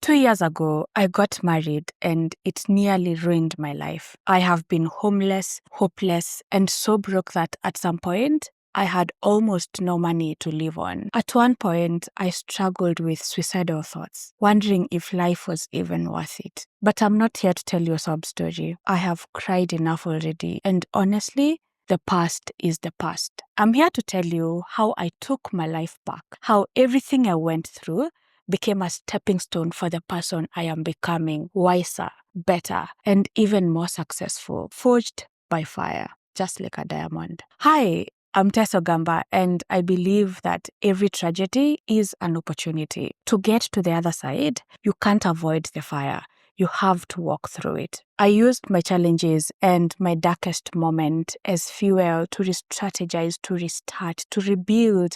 2 years ago, I got married and it nearly ruined my life. I have been homeless, hopeless, and so broke that at some point, I had almost no money to live on. At one point, I struggled with suicidal thoughts, wondering if life was even worth it. But I'm not here to tell you a sob story. I have cried enough already, and honestly, the past is the past. I'm here to tell you how I took my life back, how everything I went through became a stepping stone for the person I am becoming, wiser, better, and even more successful, forged by fire, just like a diamond. Hi, I'm Tess Ogamba, and I believe that every tragedy is an opportunity. To get to the other side, you can't avoid the fire. You have to walk through it. I used my challenges and my darkest moment as fuel to re-strategize, to restart, to rebuild,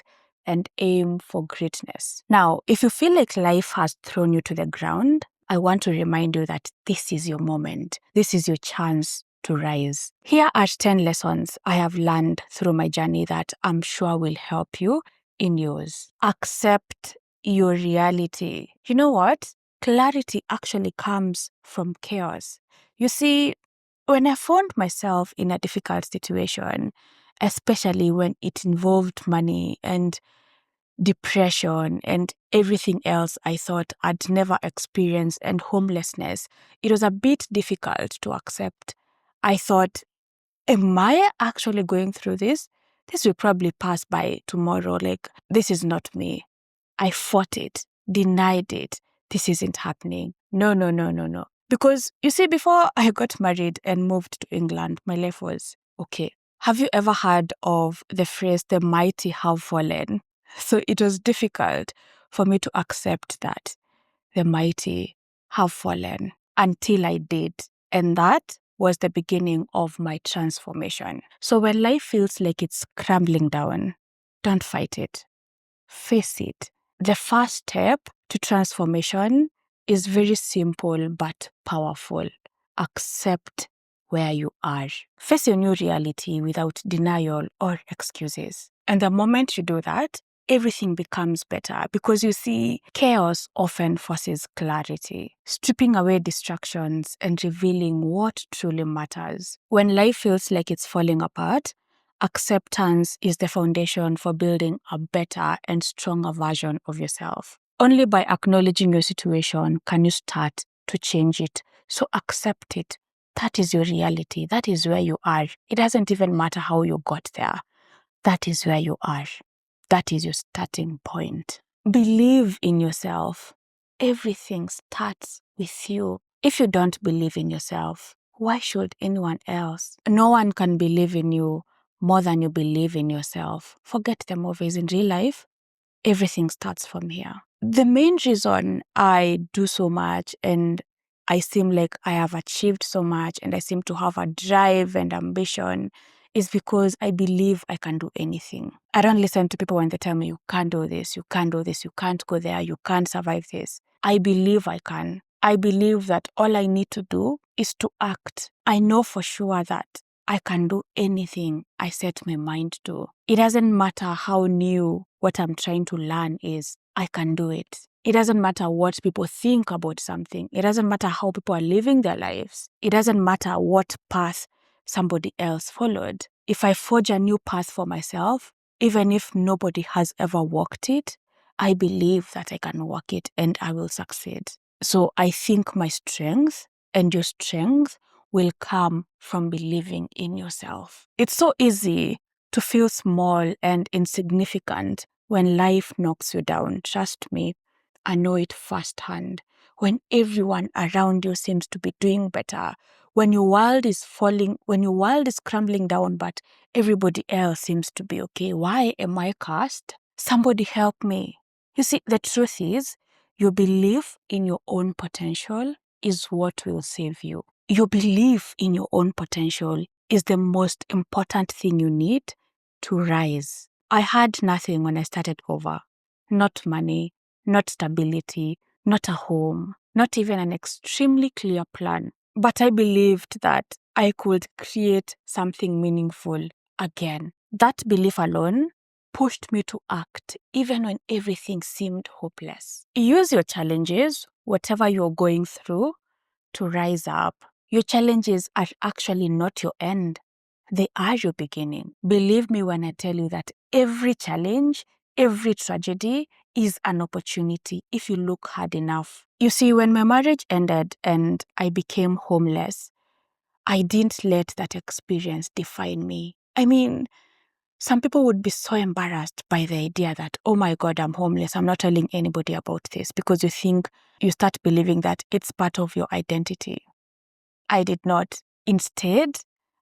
and aim for greatness. Now, if you feel like life has thrown you to the ground, I want to remind you that this is your moment. This is your chance to rise. Here are 10 lessons I have learned through my journey that I'm sure will help you in yours. Accept your reality. You know what? Clarity actually comes from chaos. You see, when I found myself in a difficult situation, especially when it involved money and depression and everything else I thought I'd never experienced, and homelessness, it was a bit difficult to accept. I thought, am I actually going through this? This will probably pass by tomorrow. Like, this is not me. I fought it, denied it. This isn't happening. No, no, no, no, no. Because you see, before I got married and moved to England, my life was okay. Have you ever heard of the phrase, the mighty have fallen? So it was difficult for me to accept that the mighty have fallen until I did. And that was the beginning of my transformation. So when life feels like it's crumbling down, don't fight it. Face it. The first step to transformation is very simple but powerful. Accept where you are. Face your new reality without denial or excuses. And the moment you do that, everything becomes better because you see, chaos often forces clarity, stripping away distractions and revealing what truly matters. When life feels like it's falling apart, acceptance is the foundation for building a better and stronger version of yourself. Only by acknowledging your situation can you start to change it. So accept it. That is your reality. That is where you are. It doesn't even matter how you got there. That is where you are. That is your starting point. Believe in yourself. Everything starts with you. If you don't believe in yourself, why should anyone else? No one can believe in you more than you believe in yourself. Forget the movies. In real life, everything starts from here. The main reason I do so much and I seem like I have achieved so much and I seem to have a drive and ambition is because I believe I can do anything. I don't listen to people when they tell me, you can't do this, you can't do this, you can't go there, you can't survive this. I believe I can. I believe that all I need to do is to act. I know for sure that I can do anything I set my mind to. It doesn't matter how new what I'm trying to learn is, I can do it. It doesn't matter what people think about something. It doesn't matter how people are living their lives. It doesn't matter what path somebody else followed. If I forge a new path for myself, even if nobody has ever walked it, I believe that I can walk it and I will succeed. So I think my strength and your strength will come from believing in yourself. It's so easy to feel small and insignificant when life knocks you down. Trust me, I know it firsthand. When everyone around you seems to be doing better, when your world is falling, when your world is crumbling down, but everybody else seems to be okay. Why am I cursed? Somebody help me. You see, the truth is, your belief in your own potential is what will save you. Your belief in your own potential is the most important thing you need to rise. I had nothing when I started over. Not money, not stability, not a home, not even an extremely clear plan. But I believed that I could create something meaningful again. That belief alone pushed me to act even when everything seemed hopeless. Use your challenges, whatever you're going through to rise up. Your challenges are actually not your end. They are your beginning. Believe me when I tell you that every challenge, every tragedy is an opportunity if you look hard enough. You see, when my marriage ended and I became homeless, I didn't let that experience define me. I mean, some people would be so embarrassed by the idea that, oh my God, I'm homeless. I'm not telling anybody about this, because you start believing that it's part of your identity. I did not. Instead,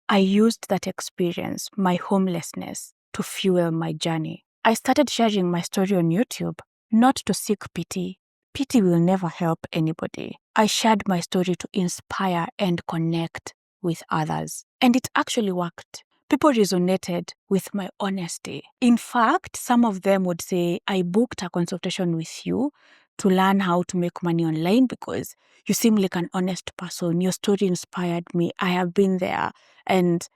I used that experience, my homelessness, to fuel my journey. I started sharing my story on YouTube, not to seek pity. Pity will never help anybody. I shared my story to inspire and connect with others. And it actually worked. People resonated with my honesty. In fact, some of them would say, I booked a consultation with you to learn how to make money online because you seem like an honest person. Your story inspired me. I have been there and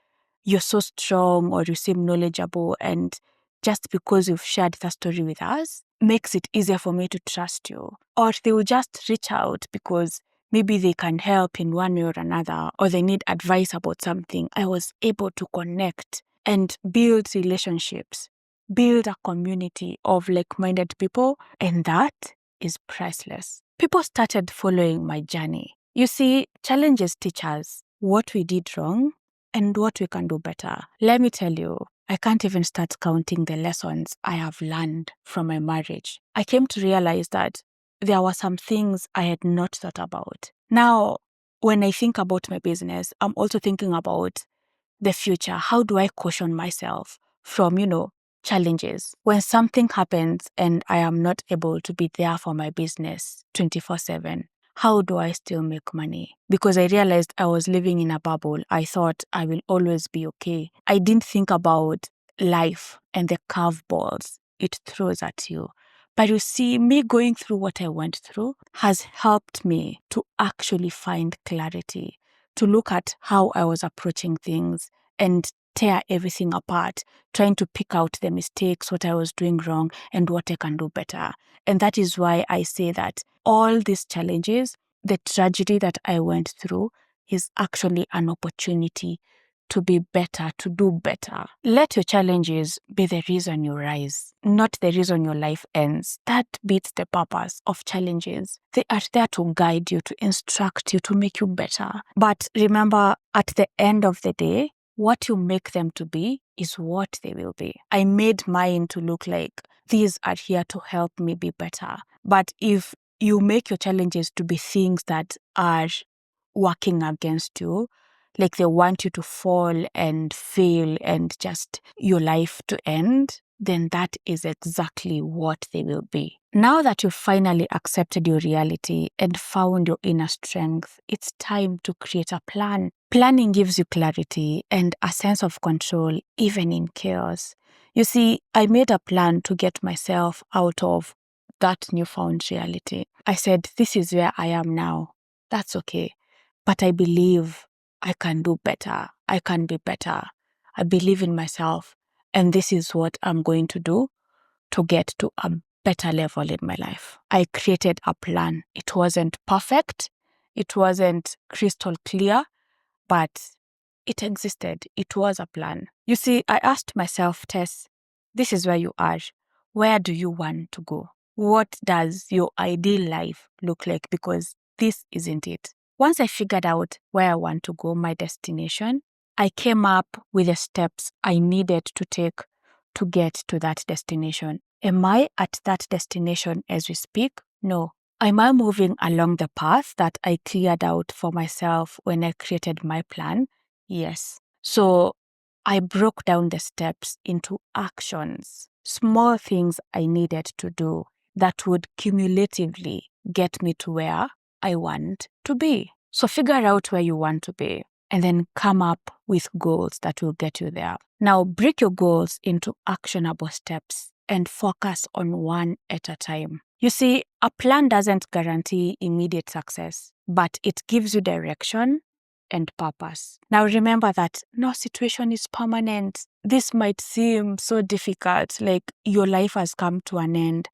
you're so strong, or you seem knowledgeable. And just because you've shared that story with us makes it easier for me to trust you. Or they will just reach out because maybe they can help in one way or another, or they need advice about something. I was able to connect and build relationships, build a community of like-minded people, and that is priceless. People started following my journey. You see, challenges teach us what we did wrong and what we can do better. Let me tell you, I can't even start counting the lessons I have learned from my marriage. I came to realize that there were some things I had not thought about. Now, when I think about my business, I'm also thinking about the future. How do I caution myself from, challenges? When something happens and I am not able to be there for my business 24/7, how do I still make money? Because I realized I was living in a bubble. I thought I will always be okay. I didn't think about life and the curveballs it throws at you. But you see, me going through what I went through has helped me to actually find clarity, to look at how I was approaching things and tear everything apart, trying to pick out the mistakes, what I was doing wrong, and what I can do better. And that is why I say that all these challenges, the tragedy that I went through, is actually an opportunity to be better, to do better. Let your challenges be the reason you rise, not the reason your life ends. That beats the purpose of challenges. They are there to guide you, to instruct you, to make you better. But remember, at the end of the day, what you make them to be is what they will be. I made mine to look like these are here to help me be better. But if you make your challenges to be things that are working against you, like they want you to fall and fail and just your life to end, then that is exactly what they will be. Now that you've finally accepted your reality and found your inner strength, it's time to create a plan. Planning gives you clarity and a sense of control, even in chaos. You see, I made a plan to get myself out of that newfound reality. I said, this is where I am now. That's okay. But I believe I can do better. I can be better. I believe in myself. And this is what I'm going to do to get to a better level in my life. I created a plan. It wasn't perfect. It wasn't crystal clear, but it existed. It was a plan. You see, I asked myself, Tess, this is where you are. Where do you want to go? What does your ideal life look like? Because this isn't it. Once I figured out where I want to go, my destination, I came up with the steps I needed to take to get to that destination. Am I at that destination as we speak? No. Am I moving along the path that I cleared out for myself when I created my plan? Yes. So I broke down the steps into actions, small things I needed to do that would cumulatively get me to where I want to be. So figure out where you want to be and then come up with goals that will get you there. Now break your goals into actionable steps and focus on one at a time. You see, a plan doesn't guarantee immediate success, but it gives you direction and purpose. Now remember that no situation is permanent. This might seem so difficult, like your life has come to an end,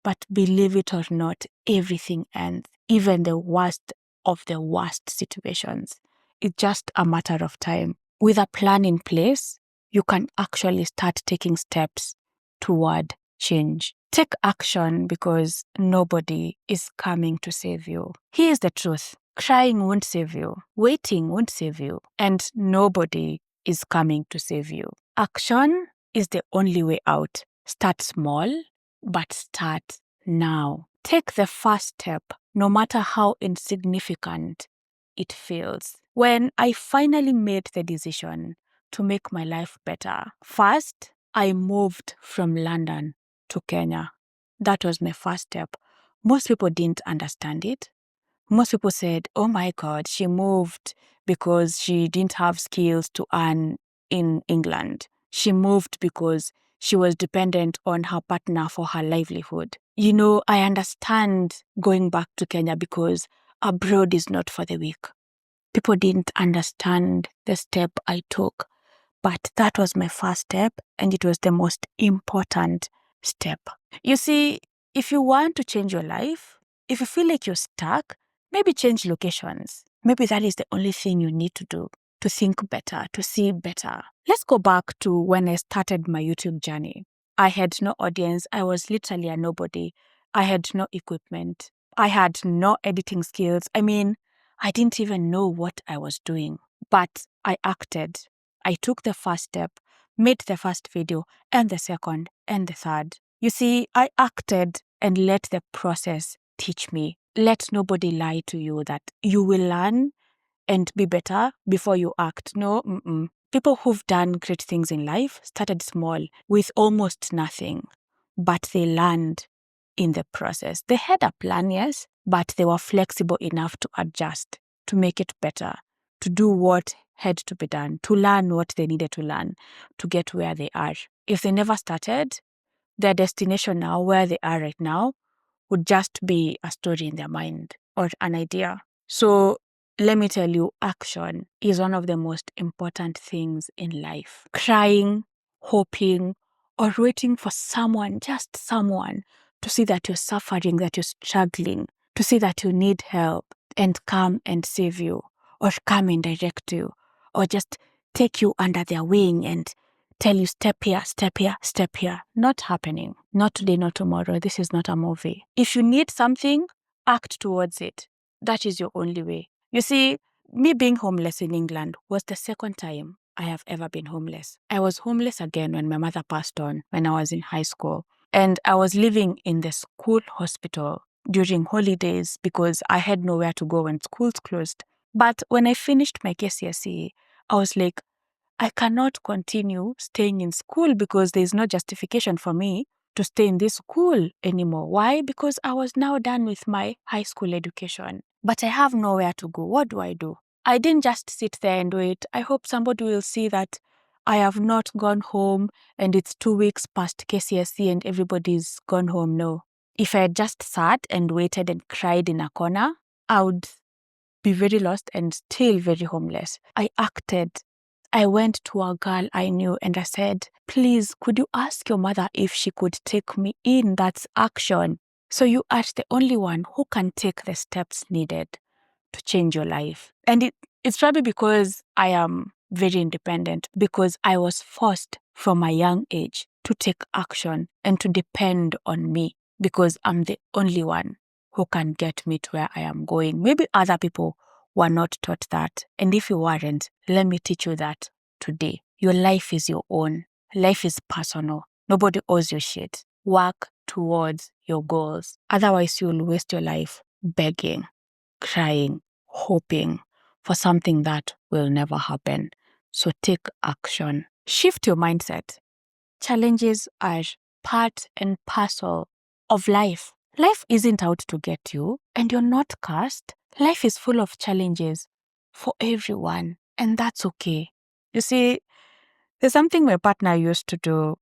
but believe it or not, everything ends. even the worst of the worst situations. It's just a matter of time. With a plan in place, you can actually start taking steps toward change. Take action because nobody is coming to save you. Here's the truth. Crying won't save you. Waiting won't save you. And nobody is coming to save you. Action is the only way out. Start small, but start now. Take the first step, no matter how insignificant it feels. When I finally made the decision to make my life better, first, I moved from London to Kenya. That was my first step. Most people didn't understand it. Most people said, oh my God, she moved because she didn't have skills to earn in England. She moved because she was dependent on her partner for her livelihood. You know, I understand going back to Kenya because abroad is not for the weak. People didn't understand the step I took, but that was my first step, and it was the most important step. You see, if you want to change your life, if you feel like you're stuck, maybe change locations. Maybe that is the only thing you need to do to think better, to see better. Let's go back to when I started my YouTube journey. I had no audience. I was literally a nobody. I had no equipment. I had no editing skills. I mean, I didn't even know what I was doing, but I acted. I took the first step, made the first video, and the second, and the third. You see, I acted and let the process teach me. Let nobody lie to you that you will learn and be better before you act. No, people who've done great things in life started small with almost nothing, but they learned in the process. They had a plan, yes, but they were flexible enough to adjust, to make it better, to do what had to be done, to learn what they needed to learn to get where they are. If they never started, their destination now, where they are right now, would just be a story in their mind or an idea. So let me tell you, action is one of the most important things in life. Crying, hoping, or waiting for someone, just someone, to see that you're suffering, that you're struggling, to see that you need help and come and save you, or come and direct you, or just take you under their wing and tell you, step here, step here, step here. Not happening. Not today, not tomorrow. This is not a movie. If you need something, act towards it. That is your only way. You see, me being homeless in England was the second time I have ever been homeless. I was homeless again when my mother passed on when I was in high school. And I was living in the school hospital during holidays because I had nowhere to go when schools closed. But when I finished my KCSE, I was like, I cannot continue staying in school because there is no justification for me to stay in this school anymore. Why? Because I was now done with my high school education. But I have nowhere to go. What do? I didn't just sit there and wait. I hope somebody will see that I have not gone home and it's 2 weeks past KCSE and everybody's gone home. No. If I had just sat and waited and cried in a corner, I would be very lost and still very homeless. I acted. I went to a girl I knew and I said, please, could you ask your mother if she could take me in? That's action. So you are the only one who can take the steps needed to change your life. And it's probably because I am very independent, because I was forced from a young age to take action and to depend on me, because I'm the only one who can get me to where I am going. Maybe other people were not taught that. And if you weren't, let me teach you that today. Your life is your own. Life is personal. Nobody owes you shit. Work towards your goals. Otherwise, you'll waste your life begging, crying, hoping for something that will never happen. So take action. Shift your mindset. Challenges are part and parcel of life. Life isn't out to get you, and you're not cursed. Life is full of challenges for everyone, and that's okay. You see, there's something my partner used to do,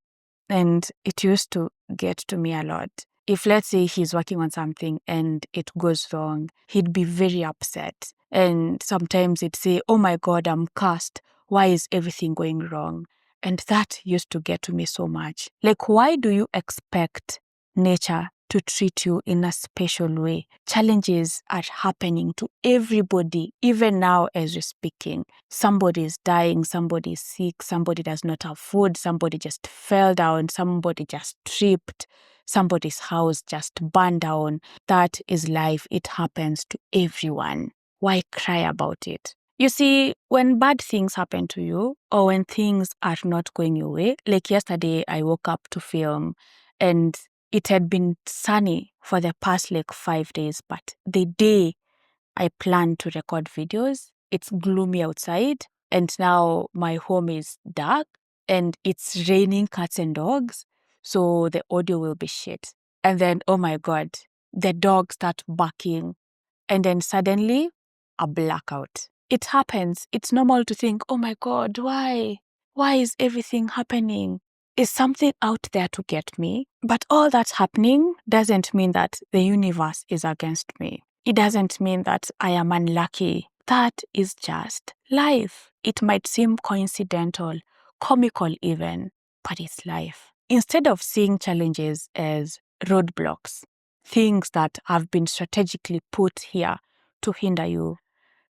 and it used to get to me a lot. If, let's say, he's working on something and it goes wrong, he'd be very upset. And sometimes he'd say, oh my God, I'm cursed. Why is everything going wrong? And that used to get to me so much. Like, why do you expect nature to treat you in a special way. Challenges are happening to everybody, even now as we're speaking. Somebody is dying, somebody is sick, somebody does not have food, somebody just fell down, somebody just tripped, somebody's house just burned down. That is life. It happens to everyone. Why cry about it? You see, when bad things happen to you or when things are not going your way, like yesterday, I woke up to film and it had been sunny for the past 5 days, but the day I planned to record videos, it's gloomy outside and now my home is dark and it's raining cats and dogs, so the audio will be shit. And then, oh my God, the dogs start barking and then suddenly a blackout. It happens. It's normal to think, oh my God, why? Why is everything happening? Is something out there to get me? But all that's happening doesn't mean that the universe is against me. It doesn't mean that I am unlucky. That is just life. It might seem coincidental, comical even, but it's life. Instead of seeing challenges as roadblocks, things that have been strategically put here to hinder you,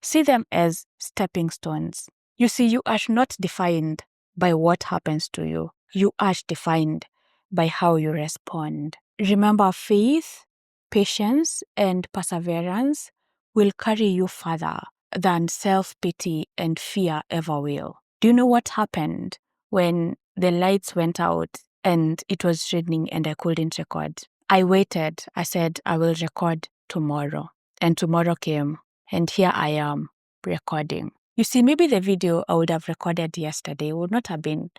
see them as stepping stones. You see, you are not defined by what happens to you. You are defined by how you respond. Remember, faith, patience, and perseverance will carry you further than self-pity and fear ever will. Do you know what happened when the lights went out and it was raining and I couldn't record? I waited. I said, I will record tomorrow. And tomorrow came. And here I am recording. You see, maybe the video I would have recorded yesterday would not have been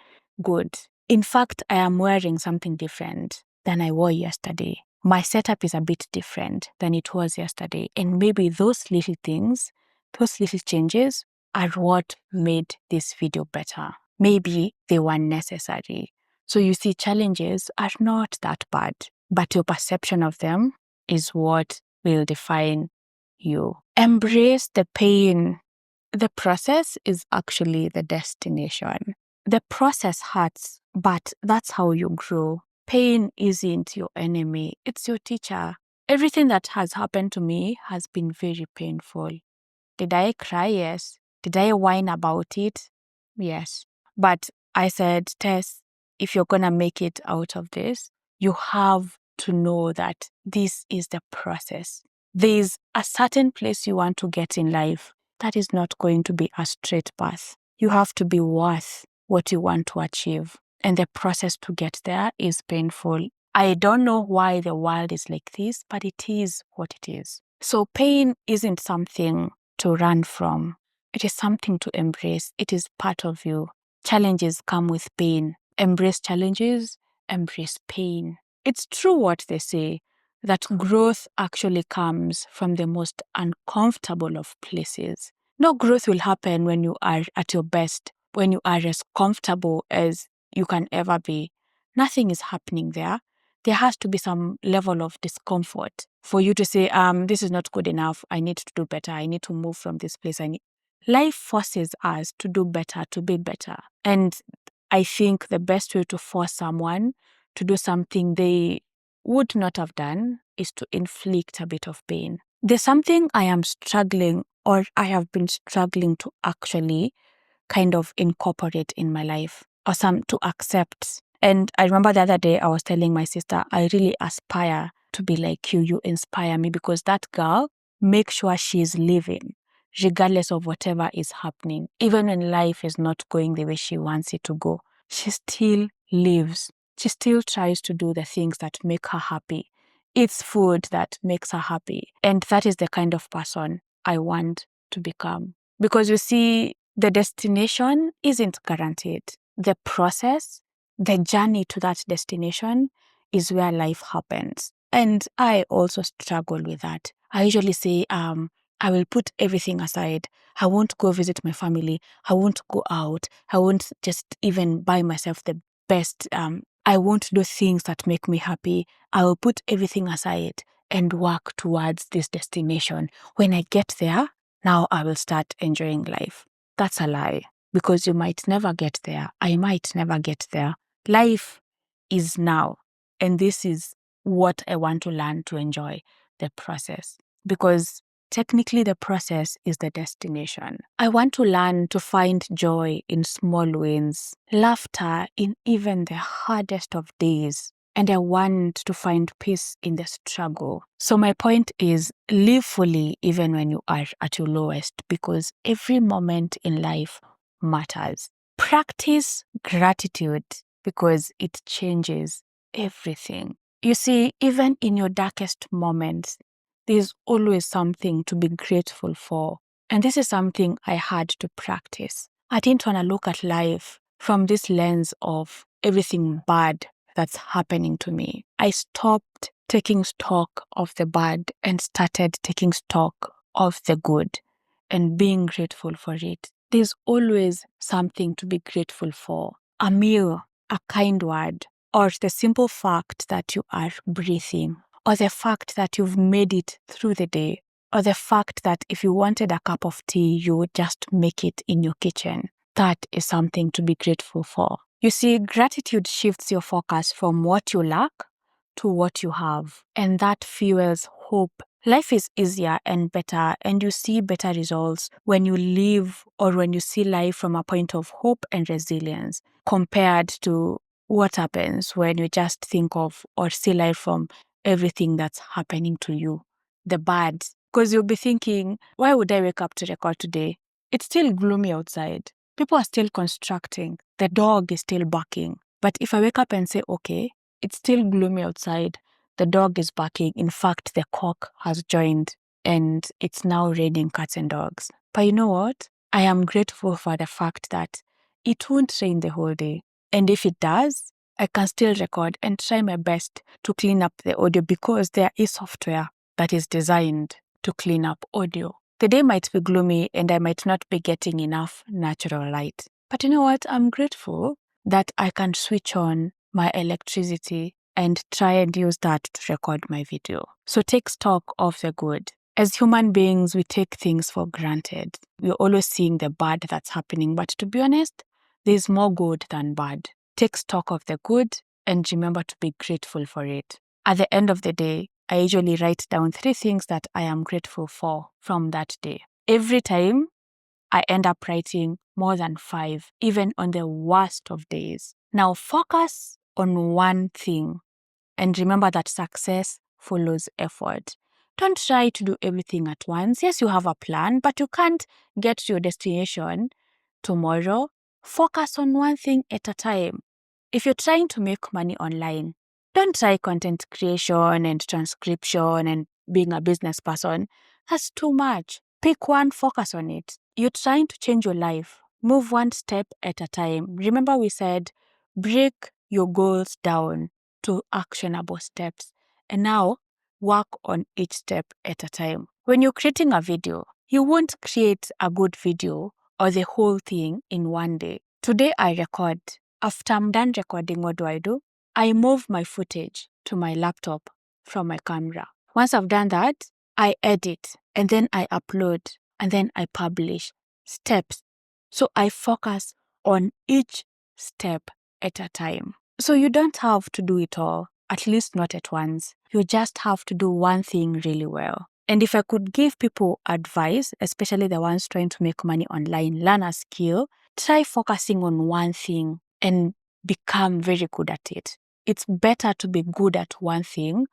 good. In fact, I am wearing something different than I wore yesterday. My setup is a bit different than it was yesterday. And maybe those little things, those little changes are what made this video better. Maybe they were necessary. So you see, challenges are not that bad, but your perception of them is what will define you. Embrace the pain. The process is actually the destination. The process hurts, but that's how you grow. Pain isn't your enemy, it's your teacher. Everything that has happened to me has been very painful. Did I cry? Yes. Did I whine about it? Yes. But I said, Tess, if you're going to make it out of this, you have to know that this is the process. There's a certain place you want to get in life. That is not going to be a straight path. You have to be worth what you want to achieve. And the process to get there is painful. I don't know why the world is like this, but it is what it is. So pain isn't something to run from. It is something to embrace. It is part of you. Challenges come with pain. Embrace challenges, embrace pain. It's true what they say, that growth actually comes from the most uncomfortable of places. No growth will happen when you are at your best, when you are as comfortable as you can ever be. Nothing is happening there. There has to be some level of discomfort for you to say, this is not good enough. I need to do better. I need to move from this place. Life forces us to do better, to be better. And I think the best way to force someone to do something they would not have done is to inflict a bit of pain. There's something I am struggling, or I have been struggling to actually kind of incorporate in my life, or some to accept. And I remember the other day I was telling my sister, I really aspire to be like you. You inspire me, because that girl makes sure she's living regardless of whatever is happening. Even when life is not going the way she wants it to go, she still lives. She still tries to do the things that make her happy, eats food that makes her happy. And that is the kind of person I want to become. Because you see, the destination isn't guaranteed. The process, the journey to that destination is where life happens. And I also struggle with that. I usually say, I will put everything aside. I won't go visit my family. I won't go out. I won't just even buy myself the best. I won't do things that make me happy. I will put everything aside and work towards this destination. When I get there, now I will start enjoying life. That's a lie, because you might never get there. I might never get there. Life is now, and this is what I want to learn to enjoy the process. Because technically, the process is the destination. I want to learn to find joy in small wins, laughter in even the hardest of days, and I want to find peace in the struggle. So my point is, live fully even when you are at your lowest, because every moment in life matters. Practice gratitude because it changes everything. You see, even in your darkest moments, there's always something to be grateful for. And this is something I had to practice. I didn't want to look at life from this lens of everything bad that's happening to me. I stopped taking stock of the bad and started taking stock of the good and being grateful for it. There's always something to be grateful for. A meal, a kind word, or the simple fact that you are breathing, or the fact that you've made it through the day, or the fact that if you wanted a cup of tea, you would just make it in your kitchen. That is something to be grateful for. You see, gratitude shifts your focus from what you lack to what you have, and that fuels hope. Life is easier and better, and you see better results when you live or when you see life from a point of hope and resilience compared to what happens when you just think of or see life from everything that's happening to you, the bad. Because you'll be thinking, why would I wake up to record today? It's still gloomy outside. People are still constructing. The dog is still barking. But if I wake up and say, okay, it's still gloomy outside, the dog is barking. In fact, the cock has joined and it's now raining cats and dogs. But you know what? I am grateful for the fact that it won't rain the whole day. And if it does, I can still record and try my best to clean up the audio because there is software that is designed to clean up audio. The day might be gloomy and I might not be getting enough natural light. But you know what? I'm grateful that I can switch on my electricity and try and use that to record my video. So take stock of the good. As human beings, we take things for granted. We're always seeing the bad that's happening. But to be honest, there's more good than bad. Take stock of the good and remember to be grateful for it. At the end of the day, I usually write down 3 things that I am grateful for from that day. Every time, I end up writing more than 5, even on the worst of days. Now focus on one thing and remember that success follows effort. Don't try to do everything at once. Yes, you have a plan, but you can't get to your destination tomorrow. Focus on one thing at a time. If you're trying to make money online, don't try content creation and transcription and being a business person. That's too much. Pick one, focus on it. You're trying to change your life. Move one step at a time. Remember, we said break your goals down to actionable steps. And now work on each step at a time. When you're creating a video, you won't create a good video or the whole thing in one day. Today I record. After I'm done recording, what do? I move my footage to my laptop from my camera. Once I've done that, I edit and then I upload and then I publish steps. So I focus on each step at a time. So you don't have to do it all, at least not at once. You just have to do one thing really well. And if I could give people advice, especially the ones trying to make money online, learn a skill, try focusing on one thing and become very good at it. It's better to be good at one thing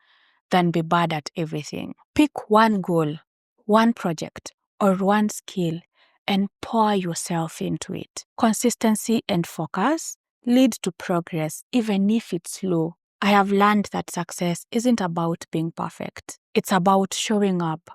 than be bad at everything. Pick one goal, one project, or one skill and pour yourself into it. Consistency and focus lead to progress, even if it's slow. I have learned that success isn't about being perfect. It's about showing up,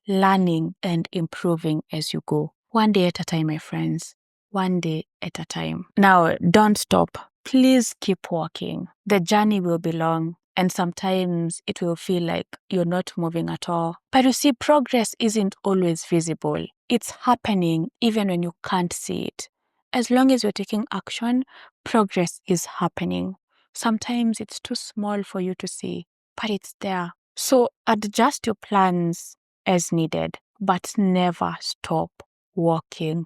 learning, and improving as you go. One day at a time, my friends. One day at a time. Now, don't stop. Please keep walking. The journey will be long, and sometimes it will feel like you're not moving at all. But you see, progress isn't always visible. It's happening even when you can't see it. As long as you're taking action, progress is happening. Sometimes it's too small for you to see, but it's there. So adjust your plans as needed, but never stop walking,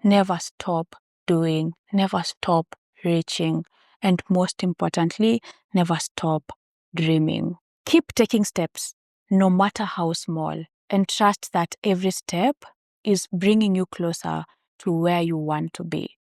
never stop doing, never stop reaching, and most importantly, never stop dreaming. Keep taking steps, no matter how small, and trust that every step is bringing you closer to where you want to be.